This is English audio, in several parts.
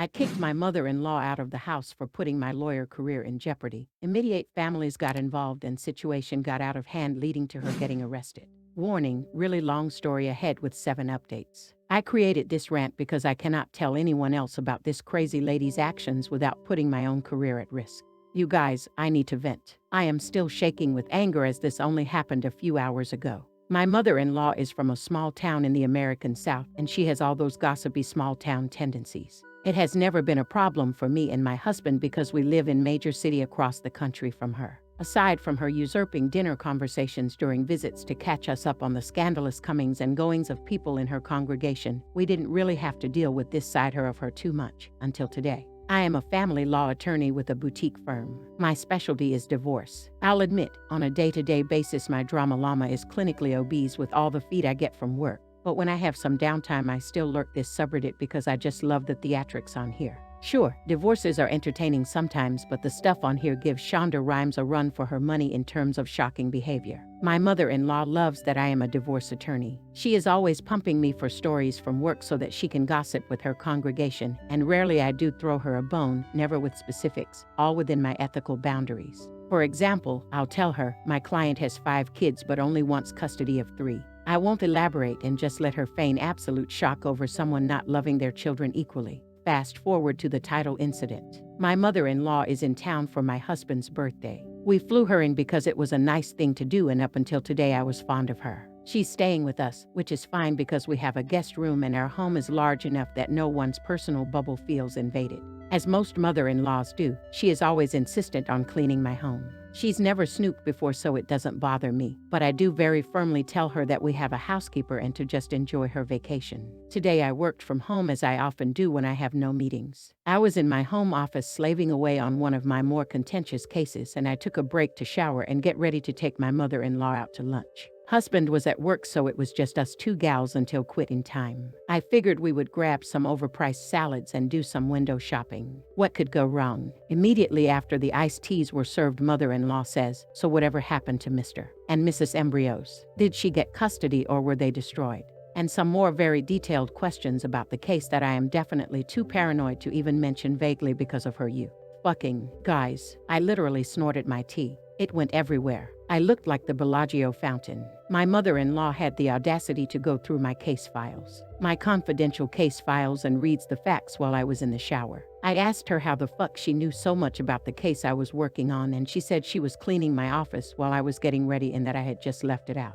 I kicked my mother-in-law out of the house for putting my lawyer career in jeopardy. Immediate families got involved and situation got out of hand, leading to her getting arrested. Warning, really long story ahead with 7 updates. I created this rant because I cannot tell anyone else about this crazy lady's actions without putting my own career at risk. You guys, I need to vent. I am still shaking with anger as this only happened a few hours ago. My mother-in-law is from a small town in the American South, and she has all those gossipy small town tendencies. It has never been a problem for me and my husband because we live in major city across the country from her. Aside from her usurping dinner conversations during visits to catch us up on the scandalous comings and goings of people in her congregation, we didn't really have to deal with this side of her too much, until today. I am a family law attorney with a boutique firm. My specialty is divorce. I'll admit, on a day-to-day basis my drama llama is clinically obese with all the feed I get from work. But when I have some downtime I still lurk this subreddit because I just love the theatrics on here. Sure, divorces are entertaining sometimes, but the stuff on here gives Shonda Rhimes a run for her money in terms of shocking behavior. My mother-in-law loves that I am a divorce attorney. She is always pumping me for stories from work so that she can gossip with her congregation, and rarely I do throw her a bone, never with specifics, all within my ethical boundaries. For example, I'll tell her, my client has 5 kids but only wants custody of 3. I won't elaborate and just let her feign absolute shock over someone not loving their children equally. Fast forward to the title incident. My mother-in-law is in town for my husband's birthday. We flew her in because it was a nice thing to do, and up until today I was fond of her. She's staying with us, which is fine because we have a guest room and our home is large enough that no one's personal bubble feels invaded. As most mother-in-laws do, she is always insistent on cleaning my home. She's never snooped before, so it doesn't bother me, but I do very firmly tell her that we have a housekeeper and to just enjoy her vacation. Today I worked from home as I often do when I have no meetings. I was in my home office slaving away on one of my more contentious cases, and I took a break to shower and get ready to take my mother-in-law out to lunch. Husband was at work, so it was just us 2 gals until quitting time. I figured we would grab some overpriced salads and do some window shopping. What could go wrong? Immediately after the iced teas were served, mother-in-law says, "So whatever happened to Mr. and Mrs. Embryos? Did she get custody or were they destroyed?" And some more very detailed questions about the case that I am definitely too paranoid to even mention vaguely because of her youth. Fucking guys, I literally snorted my tea. It went everywhere. I looked like the Bellagio fountain. My mother-in-law had the audacity to go through my case files, my confidential case files, and reads the facts while I was in the shower. I asked her how the fuck she knew so much about the case I was working on, and she said she was cleaning my office while I was getting ready and that I had just left it out.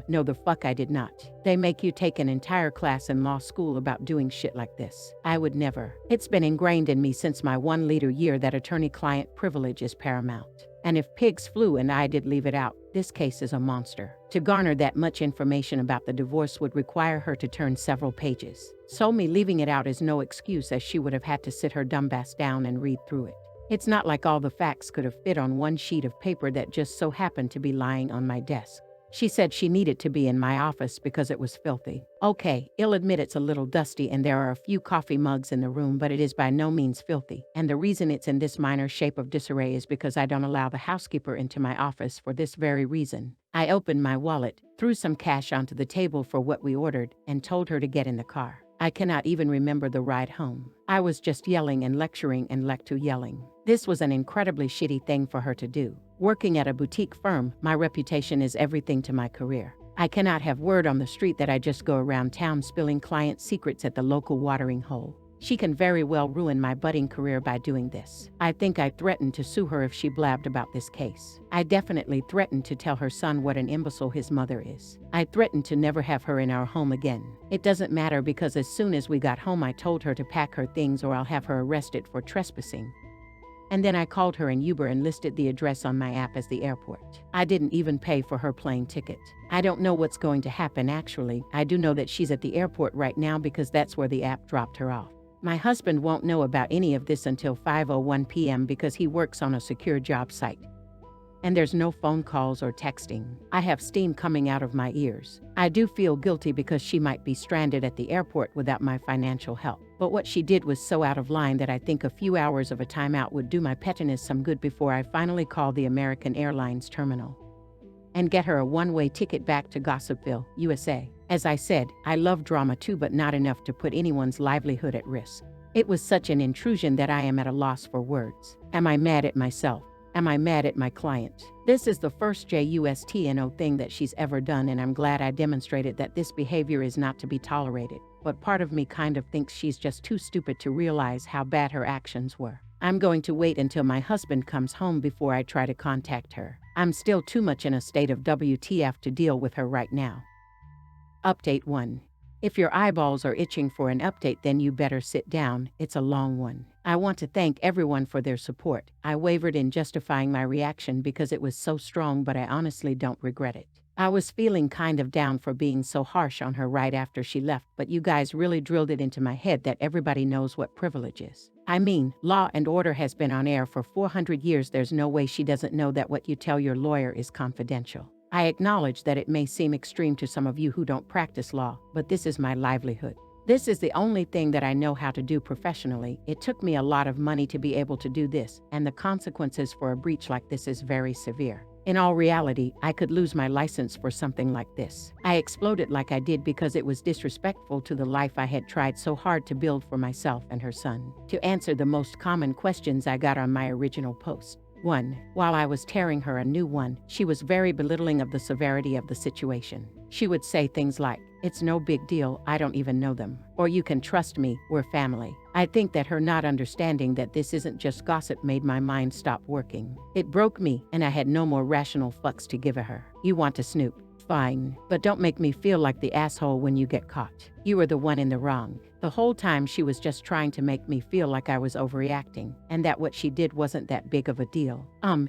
No the fuck I did not. They make you take an entire class in law school about doing shit like this. I would never. It's been ingrained in me since my 1 leader year that attorney-client privilege is paramount. And if pigs flew and I did leave it out, this case is a monster. To garner that much information about the divorce would require her to turn several pages. So me leaving it out is no excuse, as she would have had to sit her dumb ass down and read through it. It's not like all the facts could have fit on one sheet of paper that just so happened to be lying on my desk. She said she needed to be in my office because it was filthy. Okay, I'll admit it's a little dusty and there are a few coffee mugs in the room, but it is by no means filthy. And the reason it's in this minor shape of disarray is because I don't allow the housekeeper into my office for this very reason. I opened my wallet, threw some cash onto the table for what we ordered, and told her to get in the car. I cannot even remember the ride home. I was just yelling and lecturing and yelling. This was an incredibly shitty thing for her to do. Working at a boutique firm, my reputation is everything to my career. I cannot have word on the street that I just go around town spilling client secrets at the local watering hole. She can very well ruin my budding career by doing this. I think I threatened to sue her if she blabbed about this case. I definitely threatened to tell her son what an imbecile his mother is. I threatened to never have her in our home again. It doesn't matter because as soon as we got home I told her to pack her things or I'll have her arrested for trespassing. And then I called her an Uber and listed the address on my app as the airport. I didn't even pay for her plane ticket. I don't know what's going to happen actually. I do know that she's at the airport right now because that's where the app dropped her off. My husband won't know about any of this until 5:01 p.m. because he works on a secure job site. And there's no phone calls or texting. I have steam coming out of my ears. I do feel guilty because she might be stranded at the airport without my financial help. But what she did was so out of line that I think a few hours of a timeout would do my pettiness some good before I finally call the American Airlines terminal and get her a one-way ticket back to Gossipville, USA. As I said, I love drama too, but not enough to put anyone's livelihood at risk. It was such an intrusion that I am at a loss for words. Am I mad at myself? Am I mad at my client? This is the first JUSTNO thing that she's ever done, and I'm glad I demonstrated that this behavior is not to be tolerated. But part of me kind of thinks she's just too stupid to realize how bad her actions were. I'm going to wait until my husband comes home before I try to contact her. I'm still too much in a state of WTF to deal with her right now. Update 1. If your eyeballs are itching for an update, then you better sit down. It's a long one. I want to thank everyone for their support. I wavered in justifying my reaction because it was so strong, but I honestly don't regret it. I was feeling kind of down for being so harsh on her right after she left, but you guys really drilled it into my head that everybody knows what privilege is. I mean, Law and Order has been on air for 400 years. There's no way she doesn't know that what you tell your lawyer is confidential. I acknowledge that it may seem extreme to some of you who don't practice law, but this is my livelihood. This is the only thing that I know how to do professionally. It took me a lot of money to be able to do this, and the consequences for a breach like this is very severe. In all reality, I could lose my license for something like this. I exploded like I did because it was disrespectful to the life I had tried so hard to build for myself and her son. To answer the most common questions I got on my original post. 1. While I was tearing her a new one, she was very belittling of the severity of the situation. She would say things like, "It's no big deal, I don't even know them," or "You can trust me, we're family." I think that her not understanding that this isn't just gossip made my mind stop working. It broke me, and I had no more rational fucks to give her. You want to snoop? Fine, but don't make me feel like the asshole when you get caught. You were the one in the wrong. The whole time she was just trying to make me feel like I was overreacting, and that what she did wasn't that big of a deal.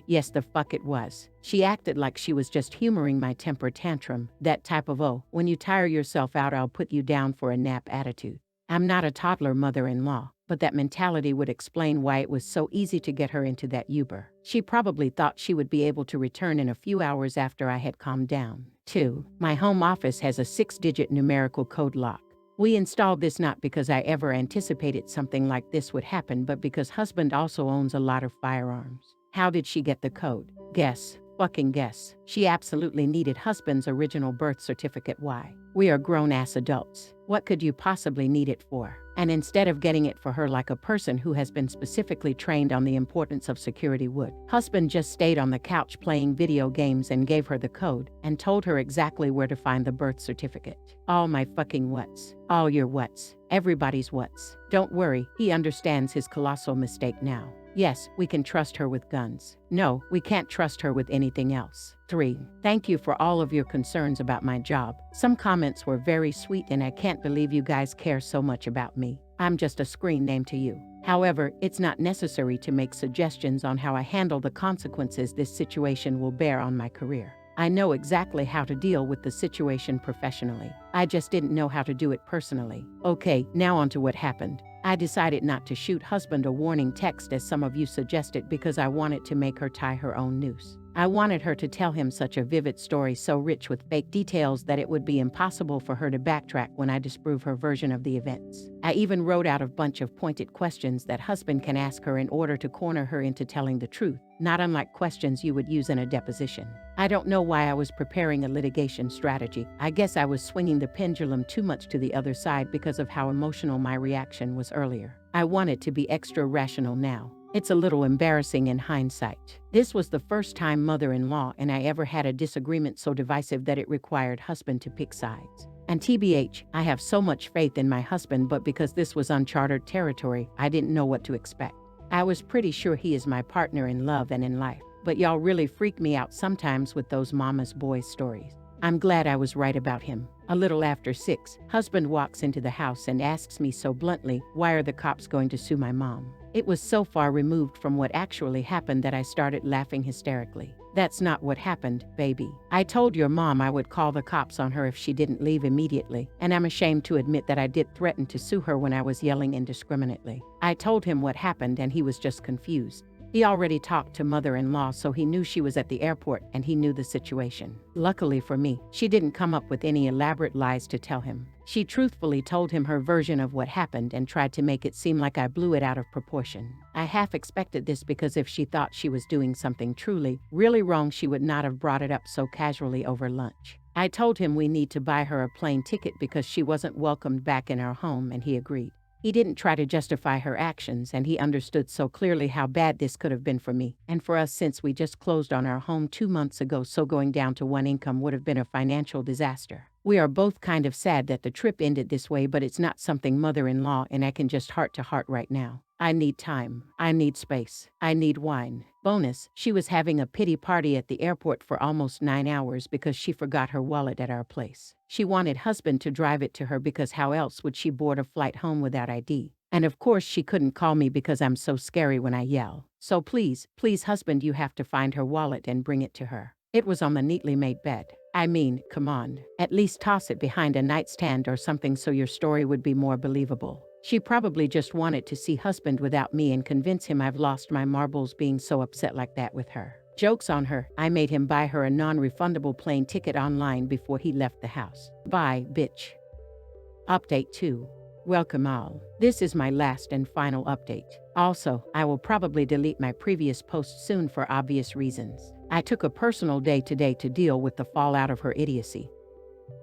Yes the fuck it was. She acted like she was just humoring my temper tantrum, that type of "oh, when you tire yourself out I'll put you down for a nap" attitude. I'm not a toddler mother-in-law, but that mentality would explain why it was so easy to get her into that Uber. She probably thought she would be able to return in a few hours after I had calmed down. 2. My home office has a 6-digit numerical code lock. We installed this not because I ever anticipated something like this would happen, but because husband also owns a lot of firearms. How did she get the code? Guess. Fucking guess. She absolutely needed husband's original birth certificate. Why? We are grown-ass adults. What could you possibly need it for? And instead of getting it for her like a person who has been specifically trained on the importance of security would, husband just stayed on the couch playing video games and gave her the code and told her exactly where to find the birth certificate. All my fucking whats. All your whats. Everybody's whats. Don't worry, he understands his colossal mistake now. Yes, we can trust her with guns. No, we can't trust her with anything else. 3. Thank you for all of your concerns about my job. Some comments were very sweet, and I can't believe you guys care so much about me. I'm just a screen name to you. However, it's not necessary to make suggestions on how I handle the consequences this situation will bear on my career. I know exactly how to deal with the situation professionally. I just didn't know how to do it personally. Okay, now on to what happened. I decided not to shoot husband a warning text as some of you suggested because I wanted to make her tie her own noose. I wanted her to tell him such a vivid story so rich with fake details that it would be impossible for her to backtrack when I disprove her version of the events. I even wrote out a bunch of pointed questions that husband can ask her in order to corner her into telling the truth, not unlike questions you would use in a deposition. I don't know why I was preparing a litigation strategy. I guess I was swinging the pendulum too much to the other side because of how emotional my reaction was earlier. I wanted to be extra rational now. It's a little embarrassing in hindsight. This was the first time mother-in-law and I ever had a disagreement so divisive that it required husband to pick sides. And TBH, I have so much faith in my husband, but because this was uncharted territory, I didn't know what to expect. I was pretty sure he is my partner in love and in life, but y'all really freak me out sometimes with those mama's boys stories. I'm glad I was right about him. A little after 6, husband walks into the house and asks me so bluntly, "Why are the cops going to sue my mom?" It was so far removed from what actually happened that I started laughing hysterically. That's not what happened, baby. I told your mom I would call the cops on her if she didn't leave immediately, and I'm ashamed to admit that I did threaten to sue her when I was yelling indiscriminately. I told him what happened and he was just confused. He already talked to mother-in-law, so he knew she was at the airport and he knew the situation. Luckily for me, she didn't come up with any elaborate lies to tell him. She truthfully told him her version of what happened and tried to make it seem like I blew it out of proportion. I half expected this because if she thought she was doing something truly, really wrong, she would not have brought it up so casually over lunch. I told him we need to buy her a plane ticket because she wasn't welcomed back in our home, and he agreed. He didn't try to justify her actions, and he understood so clearly how bad this could have been for me and for us since we just closed on our home 2 months ago, so going down to one income would have been a financial disaster. We are both kind of sad that the trip ended this way, but it's not something mother-in-law and I can just heart to heart right now. I need time. I need space. I need wine. Bonus, she was having a pity party at the airport for almost 9 hours because she forgot her wallet at our place. She wanted husband to drive it to her because how else would she board a flight home without ID? And of course she couldn't call me because I'm so scary when I yell. So please, please husband, you have to find her wallet and bring it to her. It was on the neatly made bed. I mean, come on. At least toss it behind a nightstand or something so your story would be more believable. She probably just wanted to see husband without me and convince him I've lost my marbles being so upset like that with her. Joke's on her, I made him buy her a non-refundable plane ticket online before he left the house. Bye, bitch. Update 2. Welcome all. This is my last and final update. Also, I will probably delete my previous post soon for obvious reasons. I took a personal day today to deal with the fallout of her idiocy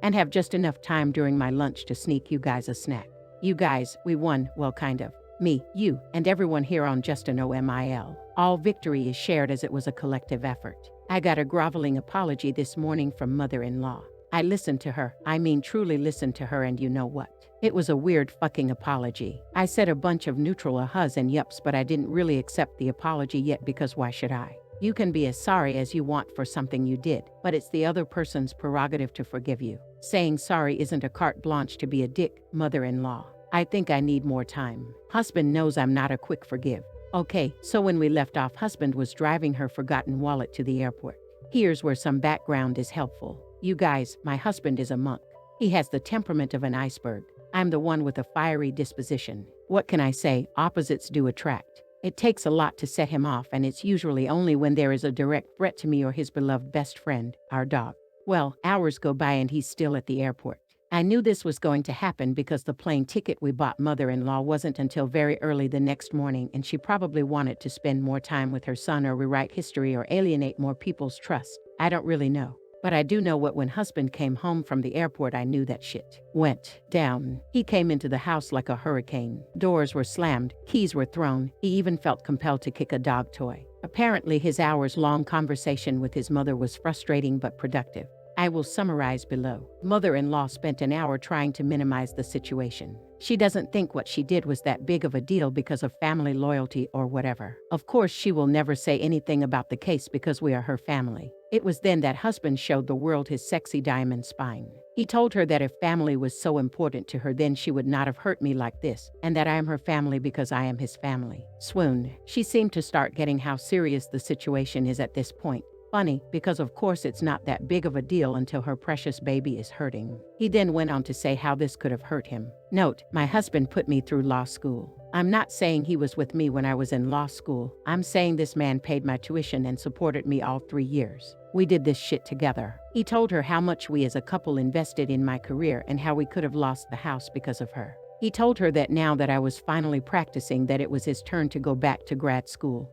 and have just enough time during my lunch to sneak you guys a snack. You guys, we won, well kind of. Me, you, and everyone here on Just an OMIL. All victory is shared as it was a collective effort. I got a groveling apology this morning from mother-in-law. I listened to her, I mean truly listened to her, and you know what? It was a weird fucking apology. I said a bunch of neutral ahas and yups, but I didn't really accept the apology yet because why should I? You can be as sorry as you want for something you did, but it's the other person's prerogative to forgive you. Saying sorry isn't a carte blanche to be a dick, mother-in-law. I think I need more time. Husband knows I'm not a quick forgive. Okay, so when we left off, husband was driving her forgotten wallet to the airport. Here's where some background is helpful. You guys, my husband is a monk. He has the temperament of an iceberg. I'm the one with a fiery disposition. What can I say? Opposites do attract. It takes a lot to set him off, and it's usually only when there is a direct threat to me or his beloved best friend, our dog. Well, hours go by and he's still at the airport. I knew this was going to happen because the plane ticket we bought mother-in-law wasn't until very early the next morning, and she probably wanted to spend more time with her son or rewrite history or alienate more people's trust. I don't really know. But I do know what when husband came home from the airport, I knew that shit went down. He came into the house like a hurricane. Doors were slammed, keys were thrown. He even felt compelled to kick a dog toy. Apparently his hours-long conversation with his mother was frustrating but productive. I will summarize below. Mother-in-law spent an hour trying to minimize the situation. She doesn't think what she did was that big of a deal because of family loyalty or whatever. Of course, she will never say anything about the case because we are her family. It was then that husband showed the world his sexy diamond spine. He told her that if family was so important to her, then she would not have hurt me like this, and that I am her family because I am his family. Swoon. She seemed to start getting how serious the situation is at this point. Funny, because of course it's not that big of a deal until her precious baby is hurting. He then went on to say how this could have hurt him. Note, my husband put me through law school. I'm not saying he was with me when I was in law school. I'm saying this man paid my tuition and supported me all 3 years. We did this shit together. He told her how much we as a couple invested in my career and how we could have lost the house because of her. He told her that now that I was finally practicing, that it was his turn to go back to grad school,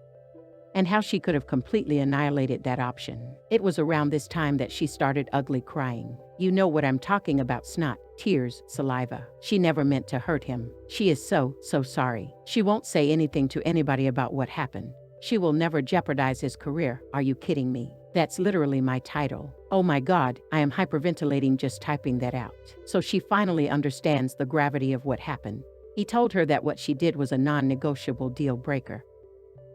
and how she could have completely annihilated that option. It was around this time that she started ugly crying. You know what I'm talking about: snot, tears, saliva. She never meant to hurt him. She is so sorry. She won't say anything to anybody about what happened. She will never jeopardize his career. Are you kidding me? That's literally my title. Oh my God, I am hyperventilating just typing that out. So she finally understands the gravity of what happened. He told her that what she did was a non-negotiable deal breaker,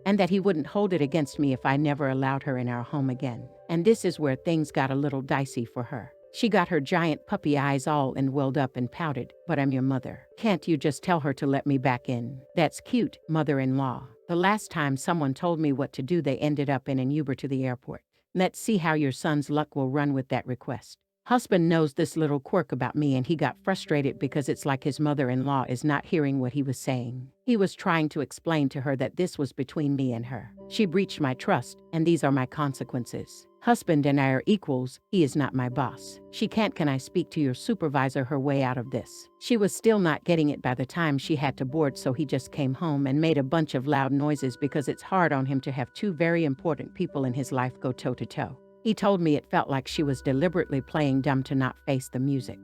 and that he wouldn't hold it against me if I never allowed her in our home again. And this is where things got a little dicey for her. She got her giant puppy eyes all welled up and pouted. But I'm your mother. Can't you just tell her to let me back in? That's cute, mother-in-law. The last time someone told me what to do, they ended up in an Uber to the airport. Let's see how your son's luck will run with that request. Husband knows this little quirk about me, and he got frustrated because it's like his mother-in-law is not hearing what he was saying. He was trying to explain to her that this was between me and her. She breached my trust, and these are my consequences. Husband and I are equals. He is not my boss. She can't. Can I speak to your supervisor her way out of this? She was still not getting it by the time she had to board, so he just came home and made a bunch of loud noises because it's hard on him to have two very important people in his life go toe-to-toe. He told me it felt like she was deliberately playing dumb to not face the music.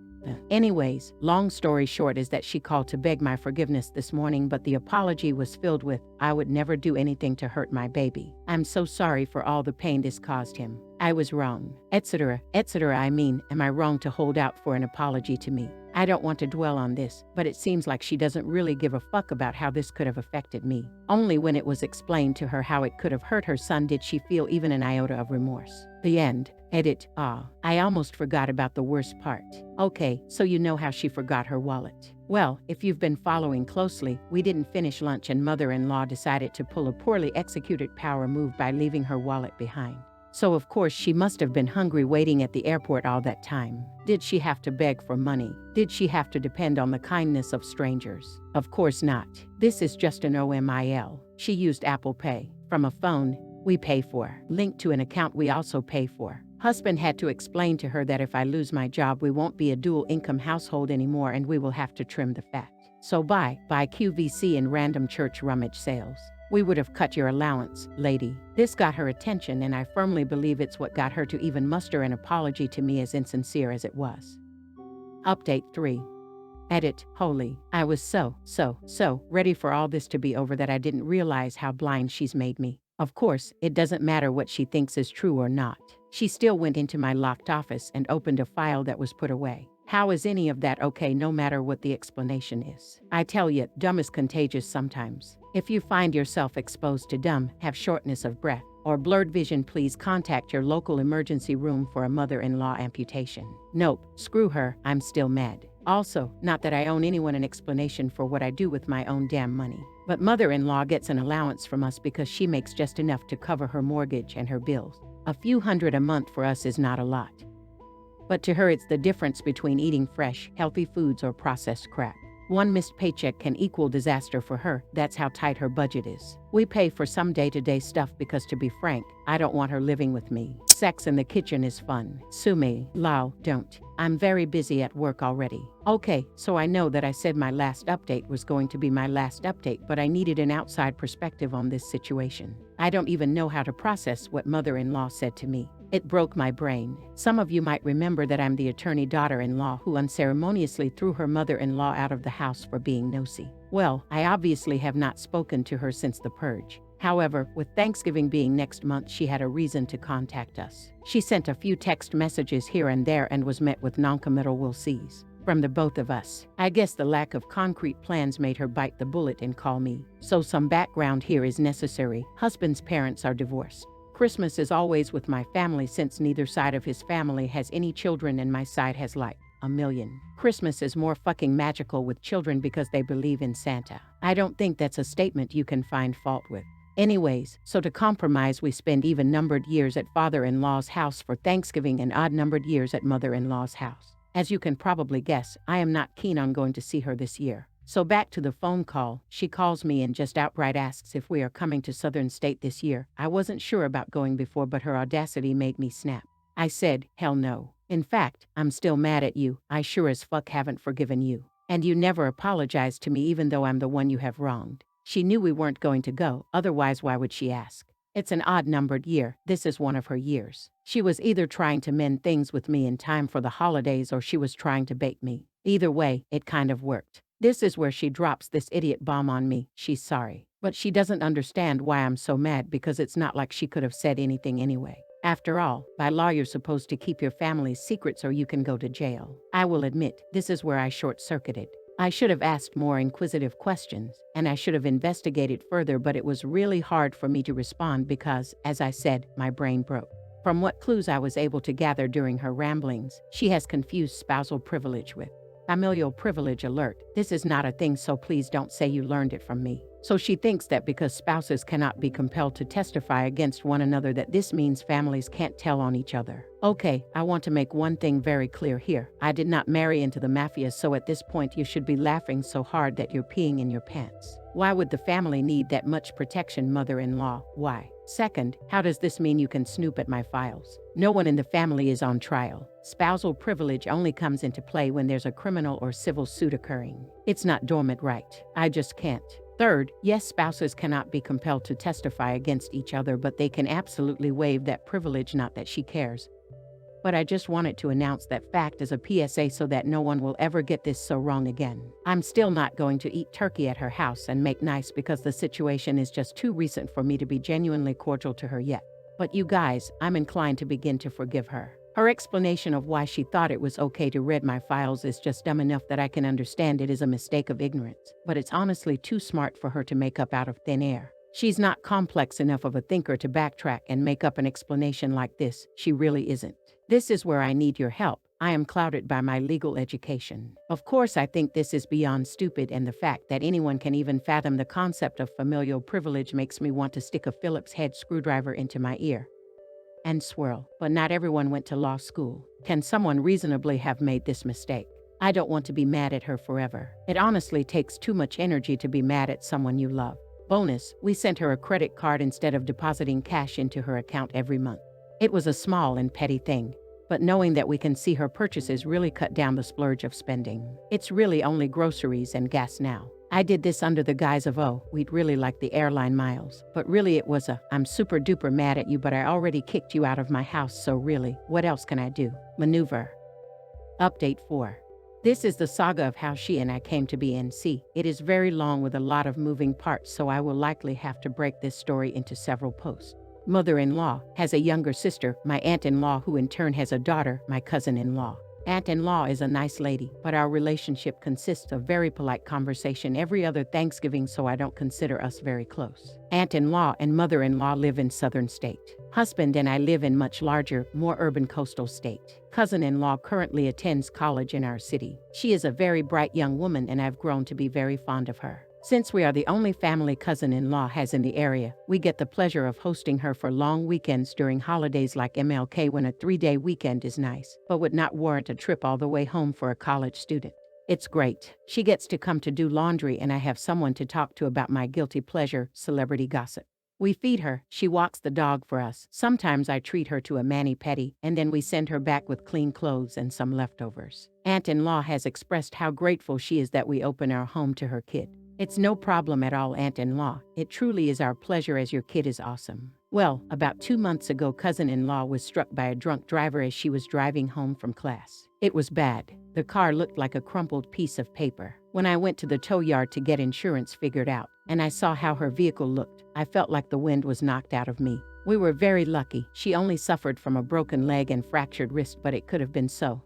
Anyways, long story short is that she called to beg my forgiveness this morning, but the apology was filled with, "I would never do anything to hurt my baby. I'm so sorry for all the pain this caused him. I was wrong," etc., etc. I mean, am I wrong to hold out for an apology to me? I don't want to dwell on this, but it seems like she doesn't really give a fuck about how this could have affected me. Only when it was explained to her how it could have hurt her son did she feel even an iota of remorse. The end. Edit. I almost forgot about the worst part. Okay, so you know how she forgot her wallet. Well, if you've been following closely, we didn't finish lunch and mother-in-law decided to pull a poorly executed power move by leaving her wallet behind. So of course she must have been hungry waiting at the airport all that time. Did she have to beg for money? Did she have to depend on the kindness of strangers? Of course not. This is just an OMIL. She used Apple Pay. From a phone we pay for, linked to an account we also pay for. Husband had to explain to her that if I lose my job we won't be a dual income household anymore and we will have to trim the fat. So buy QVC and random church rummage sales. We would have cut your allowance, lady. This got her attention and I firmly believe it's what got her to even muster an apology to me, as insincere as it was. Update 3. Edit. Holy. I was so ready for all this to be over that I didn't realize how blind she's made me. Of course, it doesn't matter what she thinks is true or not. She still went into my locked office and opened a file that was put away. How is any of that okay no matter what the explanation is? I tell you, dumb is contagious sometimes. If you find yourself exposed to dumb, have shortness of breath, or blurred vision, please contact your local emergency room for a mother-in-law amputation. Nope, screw her, I'm still mad. Also, not that I owe anyone an explanation for what I do with my own damn money. But mother-in-law gets an allowance from us because she makes just enough to cover her mortgage and her bills. A few hundred a month for us is not a lot. But to her it's the difference between eating fresh, healthy foods or processed crap. One missed paycheck can equal disaster for her. That's how tight her budget is. We pay for some day-to-day stuff because, to be frank, I don't want her living with me. Sex in the kitchen is fun. Sue me. Lol, don't. I'm very busy at work already. Okay, so I know that I said my last update was going to be my last update, but I needed an outside perspective on this situation. I don't even know how to process what mother-in-law said to me. It broke my brain. Some of you might remember that I'm the attorney daughter-in-law who unceremoniously threw her mother-in-law out of the house for being nosy. Well, I obviously have not spoken to her since the purge. However, with Thanksgiving being next month, she had a reason to contact us. She sent a few text messages here and there and was met with noncommittal "we'll sees" from the both of us. I guess the lack of concrete plans made her bite the bullet and call me. So some background here is necessary. Husband's parents are divorced. Christmas is always with my family since neither side of his family has any children and my side has like a million. Christmas is more fucking magical with children because they believe in Santa. I don't think that's a statement you can find fault with. Anyways, so to compromise we spend even-numbered years at father-in-law's house for Thanksgiving and odd-numbered years at mother-in-law's house. As you can probably guess, I am not keen on going to see her this year. So back to the phone call, she calls me and just outright asks if we are coming to Southern State this year. I wasn't sure about going before, but her audacity made me snap. I said, hell no. In fact, I'm still mad at you. I sure as fuck haven't forgiven you. And you never apologized to me even though I'm the one you have wronged. She knew we weren't going to go, otherwise why would she ask? It's an odd-numbered year. This is one of her years. She was either trying to mend things with me in time for the holidays or she was trying to bait me. Either way, it kind of worked. This is where she drops this idiot bomb on me. She's sorry. But she doesn't understand why I'm so mad because it's not like she could have said anything anyway. After all, by law you're supposed to keep your family's secrets or you can go to jail. I will admit, this is where I short-circuited. I should have asked more inquisitive questions, and I should have investigated further, but it was really hard for me to respond because, as I said, my brain broke. From what clues I was able to gather during her ramblings, she has confused spousal privilege with familial privilege. Alert. This is not a thing, so please don't say you learned it from me. So she thinks that because spouses cannot be compelled to testify against one another that this means families can't tell on each other. Okay, I want to make one thing very clear here. I did not marry into the mafia, so at this point you should be laughing so hard that you're peeing in your pants. Why would the family need that much protection, mother-in-law? Why? Second, how does this mean you can snoop at my files? No one in the family is on trial. Spousal privilege only comes into play when there's a criminal or civil suit occurring. It's not dormant right. I just can't. Third, yes, spouses cannot be compelled to testify against each other, but they can absolutely waive that privilege, not that she cares. but I just wanted to announce that fact as a PSA so that no one will ever get this so wrong again. I'm still not going to eat turkey at her house and make nice because the situation is just too recent for me to be genuinely cordial to her yet. But you guys, I'm inclined to begin to forgive her. Her explanation of why she thought it was okay to read my files is just dumb enough that I can understand it is a mistake of ignorance, but it's honestly too smart for her to make up out of thin air. She's not complex enough of a thinker to backtrack and make up an explanation like this. She really isn't. This is where I need your help. I am clouded by my legal education. Of course, I think this is beyond stupid, and the fact that anyone can even fathom the concept of familial privilege makes me want to stick a Phillips head screwdriver into my ear and swirl. But not everyone went to law school. Can someone reasonably have made this mistake? I don't want to be mad at her forever. It honestly takes too much energy to be mad at someone you love. Bonus, we sent her a credit card instead of depositing cash into her account every month. It was a small and petty thing, but knowing that we can see her purchases really cut down the splurge of spending. It's really only groceries and gas now. I did this under the guise of, oh, we'd really like the airline miles. But really it was a, I'm super duper mad at you, but I already kicked you out of my house, so really, what else can I do? Maneuver. Update 4. This is the saga of how she and I came to be NC. It is very long with a lot of moving parts, so I will likely have to break this story into several posts. Mother-in-law has a younger sister, my aunt-in-law, who in turn has a daughter, my cousin-in-law. Aunt-in-law is a nice lady, but our relationship consists of very polite conversation every other Thanksgiving, so I don't consider us very close. Aunt-in-law and mother-in-law live in southern state. Husband and I live in much larger, more urban coastal state. Cousin-in-law currently attends college in our city. She is a very bright young woman, and I've grown to be very fond of her. Since we are the only family cousin-in-law has in the area, we get the pleasure of hosting her for long weekends during holidays like MLK, when a 3-day weekend is nice, but would not warrant a trip all the way home for a college student. It's great. She gets to come to do laundry, and I have someone to talk to about my guilty pleasure, celebrity gossip. We feed her, she walks the dog for us. Sometimes I treat her to a mani-pedi, and then we send her back with clean clothes and some leftovers. Aunt-in-law has expressed how grateful she is that we open our home to her kid. It's no problem at all, aunt-in-law. It truly is our pleasure, as your kid is awesome. Well, about 2 months ago, cousin-in-law was struck by a drunk driver as she was driving home from class. It was bad. The car looked like a crumpled piece of paper. When I went to the tow yard to get insurance figured out, and I saw how her vehicle looked, I felt like the wind was knocked out of me. We were very lucky. She only suffered from a broken leg and fractured wrist, but it could have been so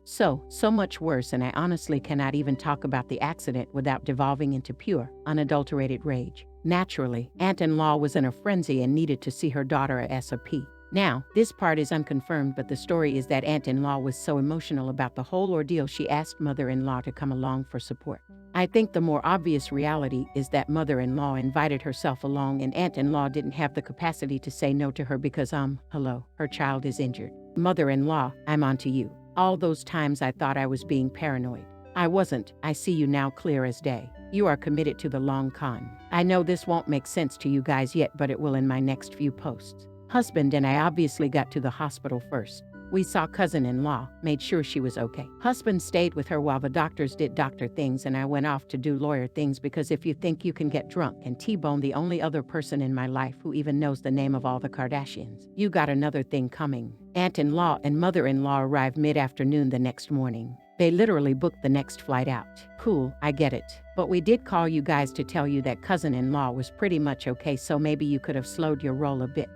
much worse, and I honestly cannot even talk about the accident without devolving into pure, unadulterated rage. Naturally, aunt-in-law was in a frenzy and needed to see her daughter ASAP. Now, this part is unconfirmed, but the story is that aunt-in-law was so emotional about the whole ordeal she asked mother-in-law to come along for support. I think the more obvious reality is that mother-in-law invited herself along, and aunt-in-law didn't have the capacity to say no to her because, hello, her child is injured. Mother-in-law, I'm on to you. All those times I thought I was being paranoid. I wasn't. I see you now clear as day. You are committed to the long con. I know this won't make sense to you guys yet, but it will in my next few posts. Husband and I obviously got to the hospital first. We saw cousin-in-law, made sure she was okay. Husband stayed with her while the doctors did doctor things, and I went off to do lawyer things, because if you think you can get drunk and T-bone the only other person in my life who even knows the name of all the Kardashians, you got another thing coming. Aunt-in-law and mother-in-law arrived mid-afternoon the next morning. They literally booked the next flight out. Cool, I get it. But we did call you guys to tell you that cousin-in-law was pretty much okay, so maybe you could have slowed your roll a bit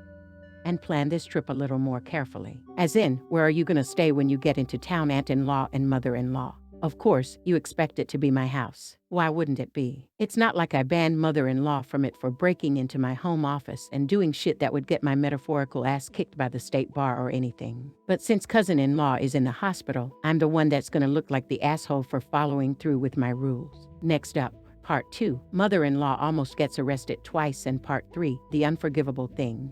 and plan this trip a little more carefully. As in, where are you gonna stay when you get into town, aunt-in-law and mother-in-law? Of course, you expect it to be my house. Why wouldn't it be? It's not like I banned mother-in-law from it for breaking into my home office and doing shit that would get my metaphorical ass kicked by the state bar or anything. But since cousin-in-law is in the hospital, I'm the one that's gonna look like the asshole for following through with my rules. Next up, Part 2, Mother-in-law almost gets arrested twice, and Part 3, The Unforgivable Thing.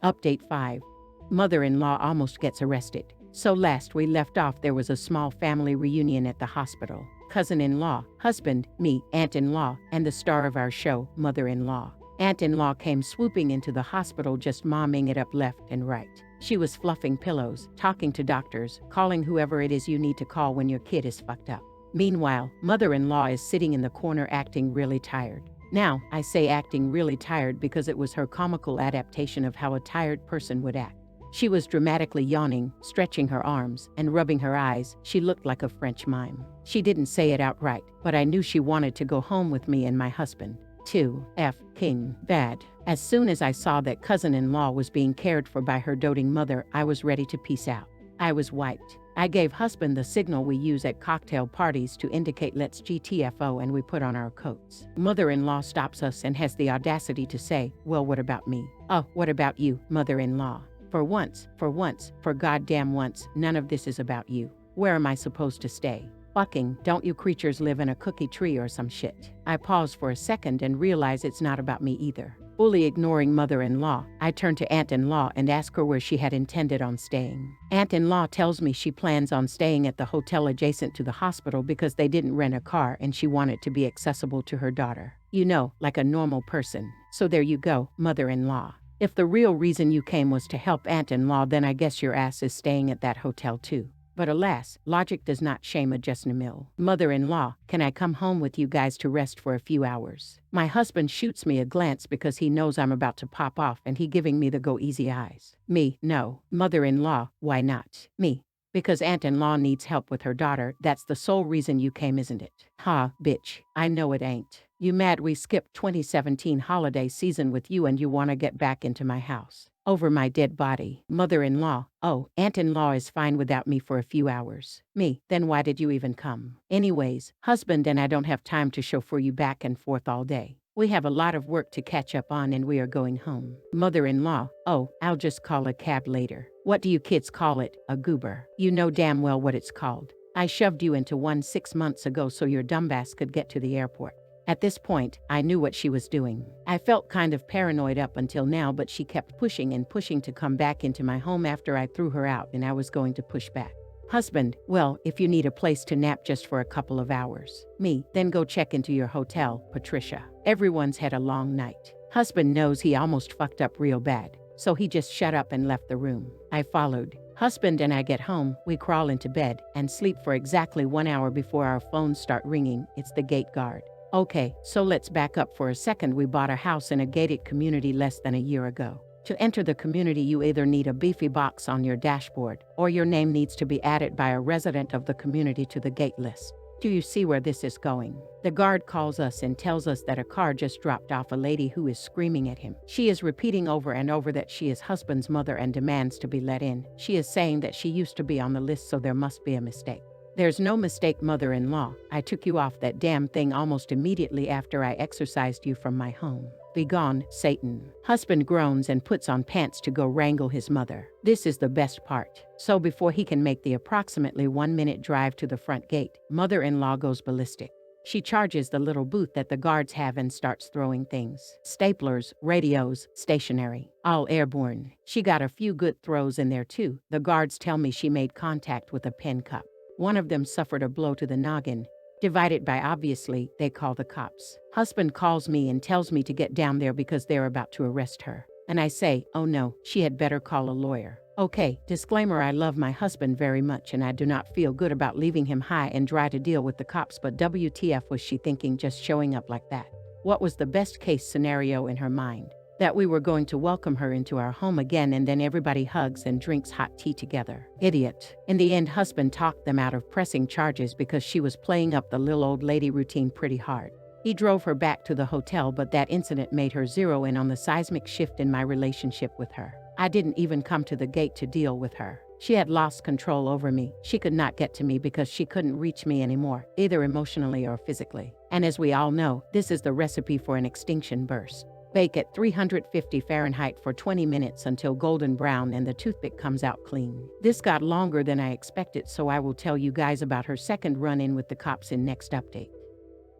Update 5. Mother-in-law almost gets arrested. So last we left off, there was a small family reunion at the hospital. Cousin-in-law, husband, me, aunt-in-law, and the star of our show, mother-in-law. Aunt-in-law came swooping into the hospital, just momming it up left and right. She was fluffing pillows, talking to doctors, calling whoever it is you need to call when your kid is fucked up. Meanwhile, mother-in-law is sitting in the corner acting really tired. Now, I say acting really tired because it was her comical adaptation of how a tired person would act. She was dramatically yawning, stretching her arms, and rubbing her eyes. She looked like a French mime. She didn't say it outright, but I knew she wanted to go home with me and my husband. 2. F. King. Bad. As soon as I saw that cousin-in-law was being cared for by her doting mother, I was ready to peace out. I was wiped. I gave husband the signal we use at cocktail parties to indicate let's GTFO, and we put on our coats. Mother-in-law stops us and has the audacity to say, well, what about me? Oh, what about you, mother-in-law? For once, for goddamn once, none of this is about you. Where am I supposed to stay? Fucking, don't you creatures live in a cookie tree or some shit? I pause for a second and realize it's not about me either. Fully ignoring mother-in-law, I turn to aunt-in-law and ask her where she had intended on staying. Aunt-in-law tells me she plans on staying at the hotel adjacent to the hospital because they didn't rent a car and she wanted to be accessible to her daughter. You know, like a normal person. So there you go, mother-in-law. If the real reason you came was to help aunt-in-law, then I guess your ass is staying at that hotel too. But alas, logic does not shame a just mill. Mother-in-law, can I come home with you guys to rest for a few hours? My husband shoots me a glance because he knows I'm about to pop off and he giving me the go easy eyes. Me, no. Mother-in-law, why not? Me. Because aunt-in-law needs help with her daughter. That's the sole reason you came, isn't it? Ha, bitch. I know it ain't. You mad we skipped 2017 holiday season with you and you want to get back into my house? Over my dead body. Mother-in-law, oh, aunt-in-law is fine without me for a few hours. Me, then why did you even come? Anyways, husband and I don't have time to chauffeur you back and forth all day. We have a lot of work to catch up on and we are going home. Mother-in-law, oh, I'll just call a cab later. What do you kids call it? A goober. You know damn well what it's called. I shoved you into one 6 months ago so your dumbass could get to the airport. At this point, I knew what she was doing. I felt kind of paranoid up until now, but she kept pushing and pushing to come back into my home after I threw her out and I was going to push back. Husband, well, if you need a place to nap just for a couple of hours. Me, then go check into your hotel, Patricia. Everyone's had a long night. Husband knows he almost fucked up real bad, so he just shut up and left the room. I followed. Husband and I get home, we crawl into bed, and sleep for exactly 1 hour before our phones start ringing. It's the gate guard. Okay, so let's back up for a second. We bought a house in a gated community less than a year ago. To enter the community, you either need a beefy box on your dashboard, or your name needs to be added by a resident of the community to the gate list. Do you see where this is going? The guard calls us and tells us that a car just dropped off a lady who is screaming at him. She is repeating over and over that she is husband's mother and demands to be let in. She is saying that she used to be on the list, so there must be a mistake. There's no mistake, mother-in-law. I took you off that damn thing almost immediately after I exorcised you from my home. Begone, Satan. Husband groans and puts on pants to go wrangle his mother. This is the best part. So before he can make the approximately 1-minute drive to the front gate, mother-in-law goes ballistic. She charges the little booth that the guards have and starts throwing things. Staplers, radios, stationery. All airborne. She got a few good throws in there too. The guards tell me she made contact with a pen cup. One of them suffered a blow to the noggin. Divided by obviously, they call the cops. Husband calls me and tells me to get down there because they're about to arrest her. And I say, oh no, she had better call a lawyer. Okay, disclaimer, I love my husband very much and I do not feel good about leaving him high and dry to deal with the cops, but WTF was she thinking just showing up like that? What was the best case scenario in her mind? That we were going to welcome her into our home again and then everybody hugs and drinks hot tea together. Idiot. In the end, husband talked them out of pressing charges because she was playing up the little old lady routine pretty hard. He drove her back to the hotel, but that incident made her zero in on the seismic shift in my relationship with her. I didn't even come to the gate to deal with her. She had lost control over me. She could not get to me because she couldn't reach me anymore, either emotionally or physically. And as we all know, this is the recipe for an extinction burst. Bake at 350 Fahrenheit for 20 minutes until golden brown and the toothpick comes out clean. This got longer than I expected, so I will tell you guys about her second run-in with the cops in next update.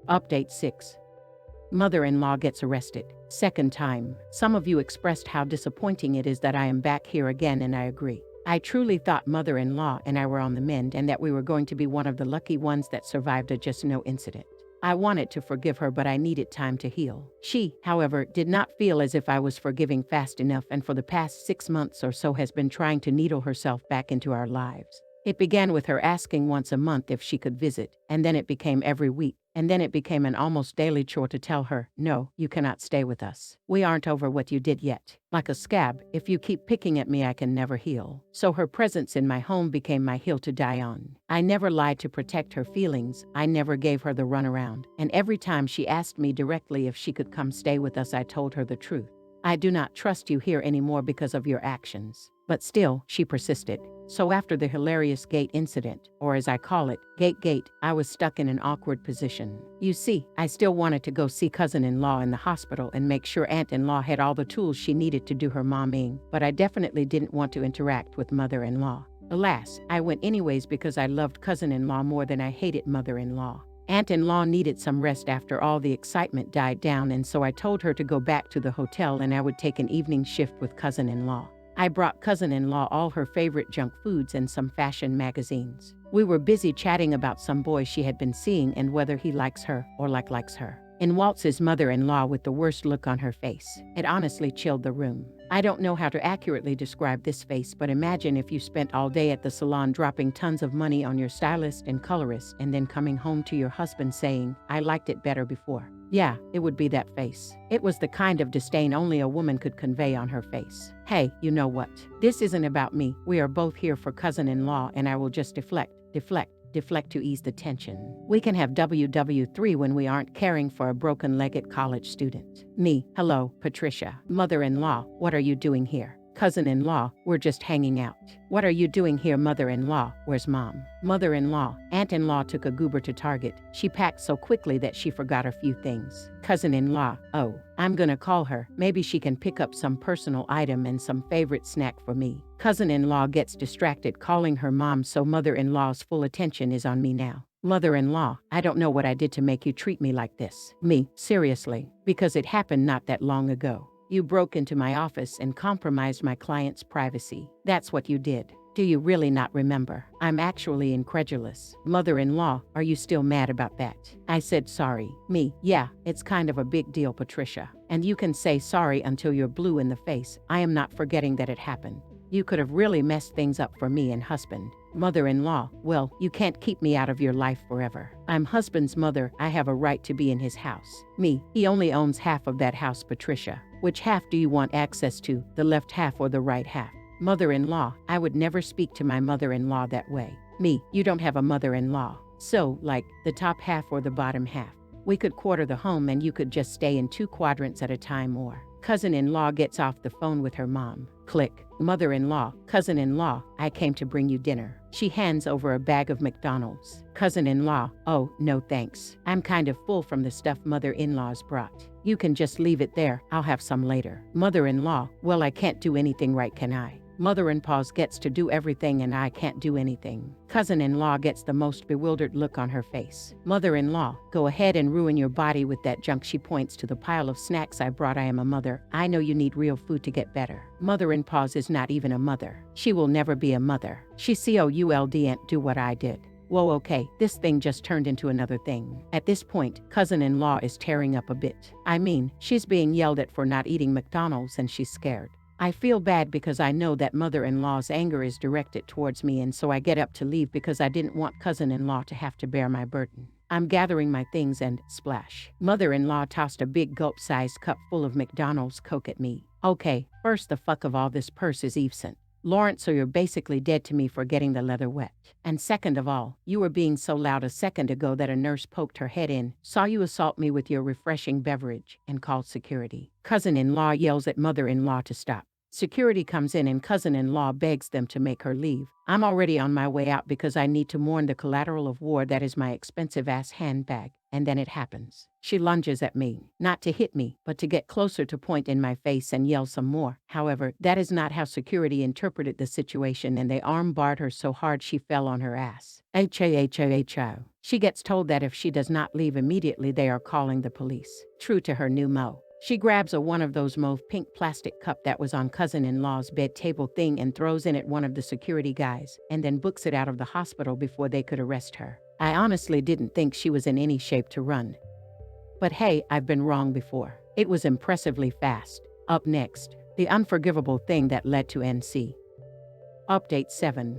Update 6. Mother-in-law gets arrested. Second time. Some of you expressed how disappointing it is that I am back here again, and I agree. I truly thought mother-in-law and I were on the mend and that we were going to be one of the lucky ones that survived a just no incident. I wanted to forgive her, but I needed time to heal. She, however, did not feel as if I was forgiving fast enough and for the past 6 months or so has been trying to needle herself back into our lives. It began with her asking once a month if she could visit, and then it became every week, and then it became an almost daily chore to tell her, no, you cannot stay with us. We aren't over what you did yet. Like a scab, if you keep picking at me, I can never heal. So her presence in my home became my hill to die on. I never lied to protect her feelings. I never gave her the runaround. And every time she asked me directly if she could come stay with us, I told her the truth. I do not trust you here anymore because of your actions. But still, she persisted. So after the hilarious gate incident, or as I call it, gate, I was stuck in an awkward position. You see, I still wanted to go see cousin-in-law in the hospital and make sure aunt-in-law had all the tools she needed to do her momming, but I definitely didn't want to interact with mother-in-law. Alas, I went anyways because I loved cousin-in-law more than I hated mother-in-law. Aunt-in-law needed some rest after all the excitement died down, and so I told her to go back to the hotel and I would take an evening shift with cousin-in-law. I brought cousin-in-law all her favorite junk foods and some fashion magazines. We were busy chatting about some boy she had been seeing and whether he likes her or likes her. In waltzed his mother-in-law with the worst look on her face. It honestly chilled the room. I don't know how to accurately describe this face, but imagine if you spent all day at the salon dropping tons of money on your stylist and colorist and then coming home to your husband saying, I liked it better before. Yeah, it would be that face. It was the kind of disdain only a woman could convey on her face. Hey, you know what? This isn't about me. We are both here for cousin-in-law and I will just deflect to ease the tension. We can have WW3 when we aren't caring for a broken-legged college student. Me, hello, Patricia. Mother-in-law, what are you doing here? Cousin-in-law, we're just hanging out. What are you doing here? Mother-in-law, where's mom? Mother-in-law, aunt-in-law took a goober to Target. She packed so quickly that she forgot a few things. Cousin-in-law, oh, I'm gonna call her. Maybe she can pick up some personal item and some favorite snack for me. Cousin-in-law gets distracted calling her mom, so mother-in-law's full attention is on me now. Mother-in-law, I don't know what I did to make you treat me like this. Me, seriously, because it happened not that long ago. You broke into my office and compromised my client's privacy. That's what you did. Do you really not remember? I'm actually incredulous. Mother-in-law, are you still mad about that? I said sorry. Me, yeah, it's kind of a big deal, Patricia. And you can say sorry until you're blue in the face. I am not forgetting that it happened. You could have really messed things up for me and husband. Mother-in-law, well, you can't keep me out of your life forever. I'm husband's mother. I have a right to be in his house. Me, he only owns half of that house, Patricia. Which half do you want access to, the left half or the right half? Mother-in-law, I would never speak to my mother-in-law that way. Me, you don't have a mother-in-law. So, like, the top half or the bottom half. We could quarter the home and you could just stay in 2 quadrants at a time or. Cousin-in-law gets off the phone with her mom. Click. Mother-in-law, cousin-in-law, I came to bring you dinner. She hands over a bag of McDonald's. Cousin-in-law, oh, no thanks. I'm kind of full from the stuff mother-in-law's brought. You can just leave it there. I'll have some later. Mother-in-law, well, I can't do anything, right, can I? Mother-in-law gets to do everything and I can't do anything. Cousin-in-law gets the most bewildered look on her face. Mother-in-law, go ahead and ruin your body with that junk. She points to the pile of snacks I brought. I am a mother. I know you need real food to get better. Mother-in-law is not even a mother. She will never be a mother. She could ain't do what I did. Whoa, okay, this thing just turned into another thing. At this point, cousin-in-law is tearing up a bit. I mean, she's being yelled at for not eating McDonald's and she's scared. I feel bad because I know that mother-in-law's anger is directed towards me, and so I get up to leave because I didn't want cousin-in-law to have to bear my burden. I'm gathering my things and, splash. Mother-in-law tossed a big gulp-sized cup full of McDonald's Coke at me. Okay, first the fuck of all, this purse is Evescent. Lawrence, so you're basically dead to me for getting the leather wet. And second of all, you were being so loud a second ago that a nurse poked her head in, saw you assault me with your refreshing beverage, and called security. Cousin-in-law yells at mother-in-law to stop. Security comes in and cousin-in-law begs them to make her leave. I'm already on my way out because I need to mourn the collateral of war that is my expensive-ass handbag. And then it happens. She lunges at me, not to hit me, but to get closer, to point in my face and yell some more. However, that is not how security interpreted the situation, and they arm-barred her so hard she fell on her ass. H-A-H-A-H-O. She gets told that if she does not leave immediately, they are calling the police. True to her new mo. She grabs one of those mauve pink plastic cup that was on cousin-in-law's bed table thing and throws in at one of the security guys, and then books it out of the hospital before they could arrest her. I honestly didn't think she was in any shape to run. But hey, I've been wrong before. It was impressively fast. Up next, the unforgivable thing that led to NC. Update 7.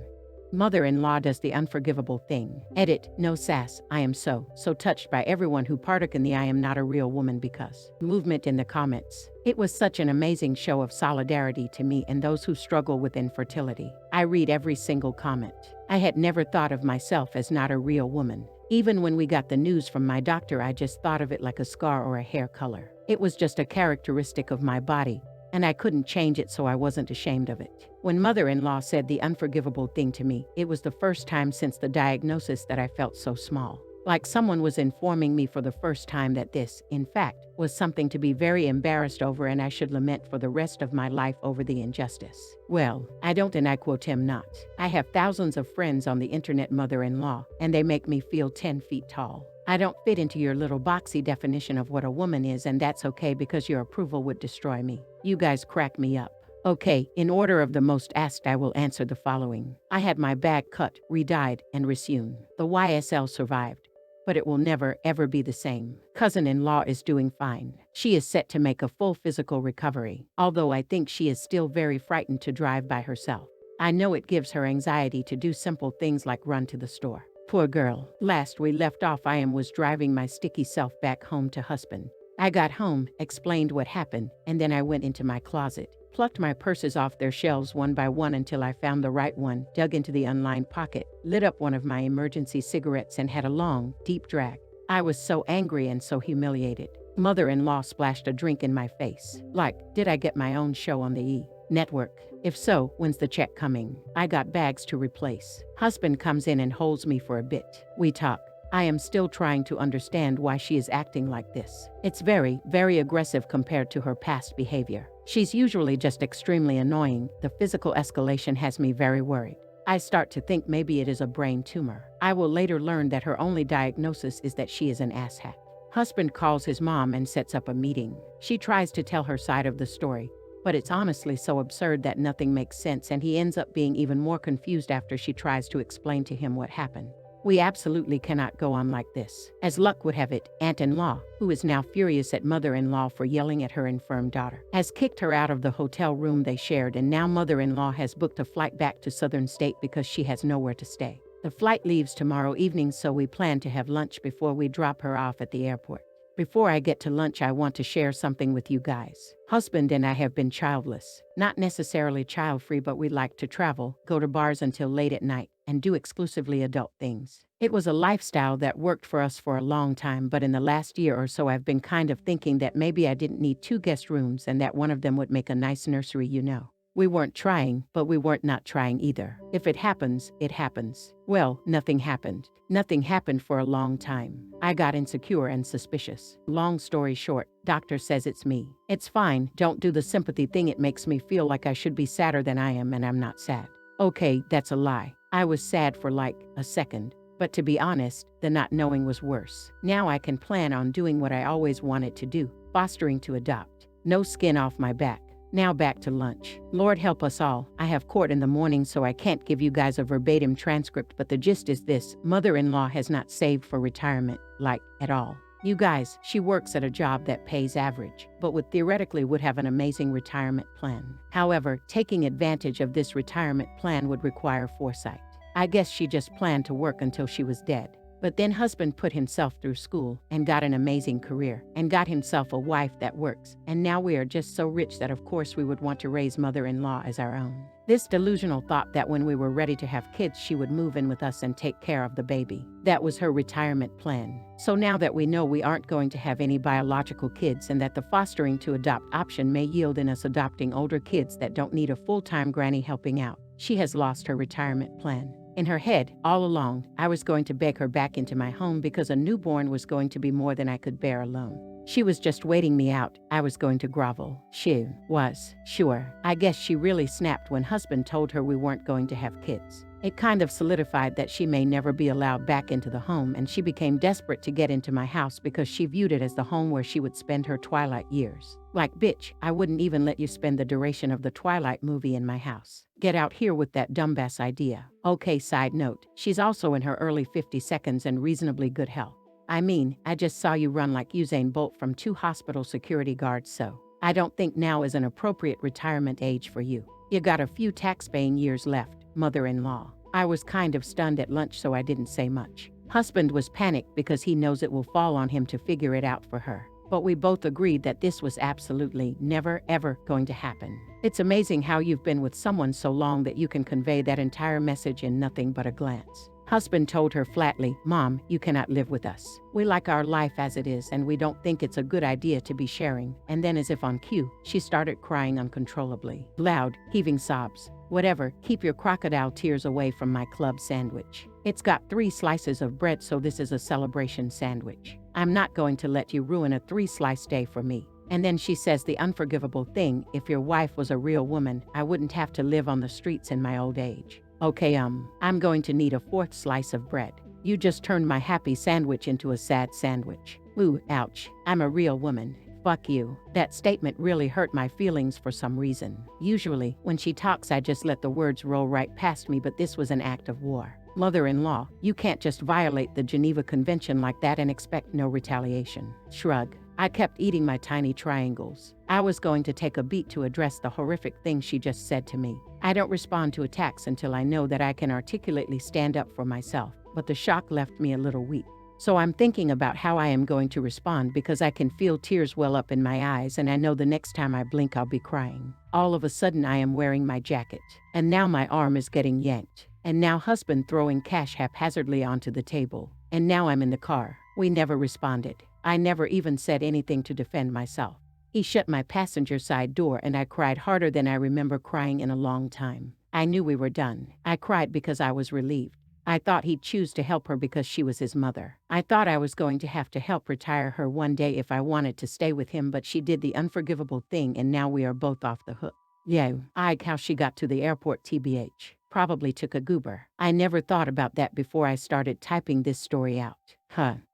Mother-in-law does the unforgivable thing. Edit, no sass, I am so touched by everyone who partook in the I am not a real woman because movement in the comments. It was such an amazing show of solidarity to me and those who struggle with infertility. I read every single comment. I had never thought of myself as not a real woman. Even when we got the news from my doctor, I just thought of it like a scar or a hair color. It was just a characteristic of my body, and I couldn't change it, so I wasn't ashamed of it. When mother-in-law said the unforgivable thing to me, it was the first time since the diagnosis that I felt so small. Like someone was informing me for the first time that this, in fact, was something to be very embarrassed over and I should lament for the rest of my life over the injustice. Well, I don't, and I quote him not. I have thousands of friends on the internet, mother-in-law, and they make me feel 10 feet tall. I don't fit into your little boxy definition of what a woman is, and that's okay because your approval would destroy me. You guys crack me up. Okay, in order of the most asked, I will answer the following. I had my bag cut, re-dyed, and resewn. The YSL survived, but it will never, ever be the same. Cousin-in-law is doing fine. She is set to make a full physical recovery, although I think she is still very frightened to drive by herself. I know it gives her anxiety to do simple things like run to the store. Poor girl. Last we left off, I was driving my sticky self back home to husband. I got home, explained what happened, and then I went into my closet, plucked my purses off their shelves one by one until I found the right one, dug into the unlined pocket, lit up one of my emergency cigarettes and had a long, deep drag. I was so angry and so humiliated. Mother-in-law splashed a drink in my face. Like, did I get my own show on the E! Network? If so, when's the check coming? I got bags to replace. Husband comes in and holds me for a bit. We talk. I am still trying to understand why she is acting like this. It's very, very aggressive compared to her past behavior. She's usually just extremely annoying. The physical escalation has me very worried. I start to think maybe it is a brain tumor. I will later learn that her only diagnosis is that she is an asshat. Husband calls his mom and sets up a meeting. She tries to tell her side of the story, but it's honestly so absurd that nothing makes sense, and he ends up being even more confused after she tries to explain to him what happened. We absolutely cannot go on like this. As luck would have it, aunt-in-law, who is now furious at mother-in-law for yelling at her infirm daughter, has kicked her out of the hotel room they shared, and now mother-in-law has booked a flight back to Southern State because she has nowhere to stay. The flight leaves tomorrow evening, so we plan to have lunch before we drop her off at the airport. Before I get to lunch, I want to share something with you guys. Husband and I have been childless. Not necessarily child-free, but we like to travel, go to bars until late at night, and do exclusively adult things. It was a lifestyle that worked for us for a long time, but in the last year or so I've been kind of thinking that maybe I didn't need 2 guest rooms and that one of them would make a nice nursery, you know. We weren't trying, but we weren't not trying either. If it happens, it happens. Well, nothing happened. Nothing happened for a long time. I got insecure and suspicious. Long story short, doctor says it's me. It's fine, don't do the sympathy thing. It makes me feel like I should be sadder than I am, and I'm not sad. Okay, that's a lie. I was sad for like a second. But to be honest, the not knowing was worse. Now I can plan on doing what I always wanted to do, fostering to adopt. No skin off my back. Now back to lunch. Lord help us all. I have court in the morning, so I can't give you guys a verbatim transcript, but the gist is this. Mother-in-law has not saved for retirement, like, at all. You guys, she works at a job that pays average, but theoretically would have an amazing retirement plan. However, taking advantage of this retirement plan would require foresight. I guess she just planned to work until she was dead. But then husband put himself through school and got an amazing career and got himself a wife that works. And now we are just so rich that of course we would want to raise mother-in-law as our own. This delusional thought that when we were ready to have kids, she would move in with us and take care of the baby. That was her retirement plan. So now that we know we aren't going to have any biological kids and that the fostering to adopt option may yield in us adopting older kids that don't need a full-time granny helping out, she has lost her retirement plan. In her head, all along, I was going to beg her back into my home because a newborn was going to be more than I could bear alone. She was just waiting me out. I was going to grovel. She was. Sure. I guess she really snapped when husband told her we weren't going to have kids. It kind of solidified that she may never be allowed back into the home, and she became desperate to get into my house because she viewed it as the home where she would spend her twilight years. Like, bitch, I wouldn't even let you spend the duration of the Twilight movie in my house. Get out here with that dumbass idea. Okay, side note, she's also in her early 50 seconds and reasonably good health. I mean, I just saw you run like Usain Bolt from 2 hospital security guards, so I don't think now is an appropriate retirement age for you. You got a few tax-paying years left, mother-in-law. I was kind of stunned at lunch, so I didn't say much. Husband was panicked because he knows it will fall on him to figure it out for her. But we both agreed that this was absolutely never, ever going to happen. It's amazing how you've been with someone so long that you can convey that entire message in nothing but a glance. Husband told her flatly, "Mom, you cannot live with us. We like our life as it is, and we don't think it's a good idea to be sharing." And then, as if on cue, she started crying uncontrollably. Loud, heaving sobs. "Whatever, keep your crocodile tears away from my club sandwich. It's got 3 slices of bread, so this is a celebration sandwich. I'm not going to let you ruin a 3-slice day for me." And then she says the unforgivable thing, "If your wife was a real woman, I wouldn't have to live on the streets in my old age." Okay, I'm going to need a 4th slice of bread. You just turned my happy sandwich into a sad sandwich. Ooh, ouch. I'm a real woman. Fuck you. That statement really hurt my feelings for some reason. Usually, when she talks, I just let the words roll right past me, but this was an act of war. Mother-in-law, you can't just violate the Geneva Convention like that and expect no retaliation. Shrug. I kept eating my tiny triangles. I was going to take a beat to address the horrific thing she just said to me. I don't respond to attacks until I know that I can articulately stand up for myself, but the shock left me a little weak. So I'm thinking about how I am going to respond because I can feel tears well up in my eyes, and I know the next time I blink I'll be crying. All of a sudden I am wearing my jacket, and now my arm is getting yanked, and now husband throwing cash haphazardly onto the table, and now I'm in the car. We never responded. I never even said anything to defend myself. He shut my passenger side door and I cried harder than I remember crying in a long time. I knew we were done. I cried because I was relieved. I thought he'd choose to help her because she was his mother. I thought I was going to have to help retire her one day if I wanted to stay with him, but she did the unforgivable thing and now we are both off the hook. Yeah, how she got to the airport tbh. Probably took a goober. I never thought about that before I started typing this story out.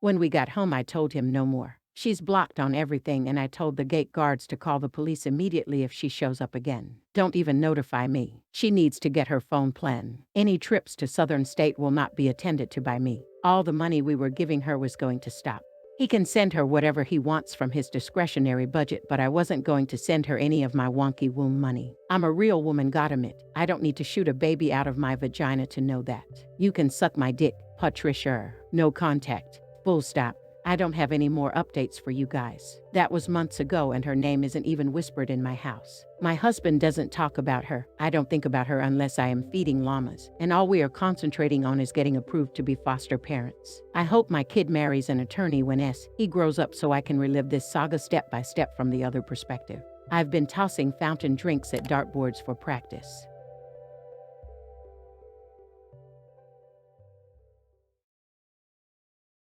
When we got home I told him no more. She's blocked on everything, and I told the gate guards to call the police immediately if she shows up again. Don't even notify me. She needs to get her phone plan. Any trips to Southern State will not be attended to by me. All the money we were giving her was going to stop. He can send her whatever he wants from his discretionary budget, but I wasn't going to send her any of my wonky womb money. I'm a real woman, gotta admit. I don't need to shoot a baby out of my vagina to know that. You can suck my dick, Patricia. No contact. Full stop. I don't have any more updates for you guys. That was months ago and her name isn't even whispered in my house. My husband doesn't talk about her. I don't think about her unless I am feeding llamas. And all we are concentrating on is getting approved to be foster parents. I hope my kid marries an attorney when he grows up so I can relive this saga step by step from the other perspective. I've been tossing fountain drinks at dartboards for practice.